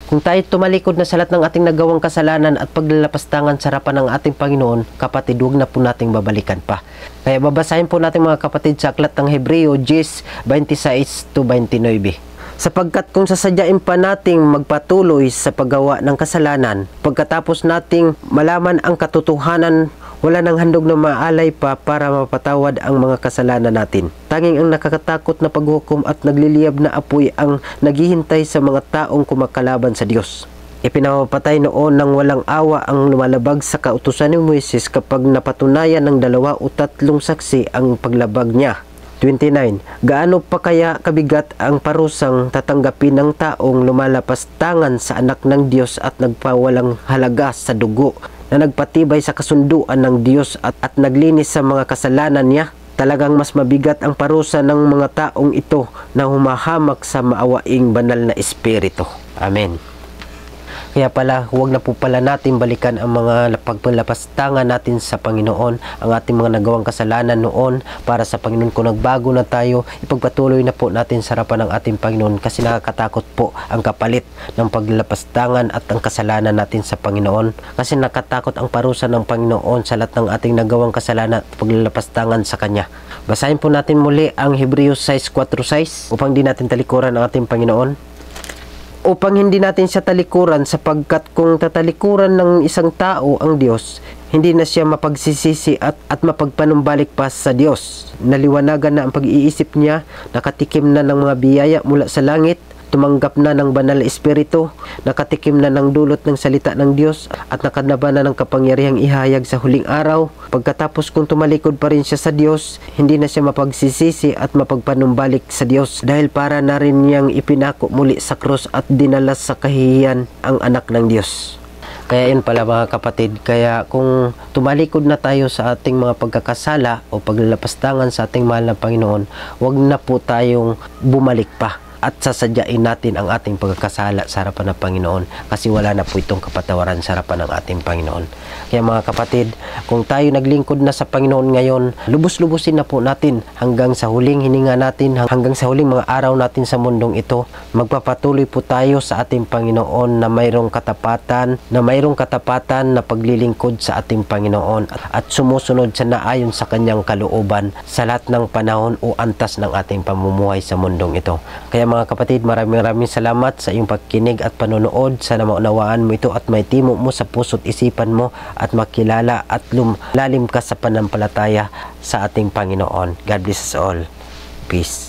Kung tayo tumalikod na sa lahat ng ating nagawang kasalanan at paglalapastangan sa harapan ng ating Panginoon, kapatid, huwag na po nating babalikan pa. Kaya babasahin po natin mga kapatid sa aklat ng Hebreo 10:26-29. Sapagkat kung sasadyain pa nating magpatuloy sa paggawa ng kasalanan, pagkatapos nating malaman ang katotohanan, wala nang handog na maalay pa para mapatawad ang mga kasalanan natin. Tanging ang nakakatakot na paghukom at nagliliyab na apoy ang naghihintay sa mga taong kumakalaban sa Diyos. Ipinapatay noon ng walang awa ang lumalabag sa kautusan ni Moises kapag napatunayan ng 2 o 3 saksi ang paglabag niya. 29. Gaano pa kaya kabigat ang parusang tatanggapin ng taong lumalapastangan sa anak ng Diyos at nagpawalang halaga sa dugo, na nagpatibay sa kasunduan ng Diyos at naglinis sa mga kasalanan niya? Talagang mas mabigat ang parusa ng mga taong ito na humahamak sa maawaing banal na espiritu. Amen. Kaya pala, huwag na po pala natin balikan ang mga pagpalapastangan natin sa Panginoon, ang ating mga nagawang kasalanan noon para sa Panginoon. Kung nagbago na tayo, ipagpatuloy na po natin sa harapan ng ating Panginoon, kasi nakakatakot po ang kapalit ng paglalapastangan at ang kasalanan natin sa Panginoon. Kasi nakatakot ang parusa ng Panginoon sa lahat ng ating nagawang kasalanan at paglalapastangan sa Kanya. Basahin po natin muli ang Hebreos 6:4-6 upang di natin talikuran ang ating Panginoon. Upang hindi natin siya talikuran, sapagkat kung tatalikuran ng isang tao ang Diyos, hindi na siya mapagsisisi at mapagpanumbalik pa sa Diyos. Naliwanagan na ang pag-iisip niya, nakatikim na ng mga biyaya mula sa langit, tumanggap na ng banal na espiritu, nakatikim na ng dulot ng salita ng Diyos, at nakadnaba na ng kapangyarihang ihayag sa huling araw. Pagkatapos kung tumalikod pa rin siya sa Diyos, hindi na siya mapagsisisi at mapagpanumbalik sa Diyos, dahil para na rin niyang ipinako muli sa krus at dinala sa kahihiyan ang anak ng Diyos. Kaya yun pala mga kapatid, kaya kung tumalikod na tayo sa ating mga pagkakasala o paglalapastangan sa ating mahal na Panginoon, huwag na po tayong bumalik pa at sasadyain natin ang ating pagkakasala sa harapan ng Panginoon, kasi wala na po itong kapatawaran sa harapan ng ating Panginoon. Kaya mga kapatid, kung tayo naglingkod na sa Panginoon ngayon, lubos-lubusin na po natin hanggang sa huling hininga natin, hanggang sa huling mga araw natin sa mundong ito. Magpapatuloy po tayo sa ating Panginoon na mayroong katapatan, na paglilingkod sa ating Panginoon at sumusunod sa naayon sa Kanyang kalooban sa lahat ng panahon o antas ng ating pamumuhay sa mundong ito. Kaya mga kapatid, maraming salamat sa iyong pagkinig at panonood. Sana maunawaan mo ito at maitimo mo sa puso't isipan mo at makilala at lalim ka sa panampalataya sa ating Panginoon. God bless us all. Peace.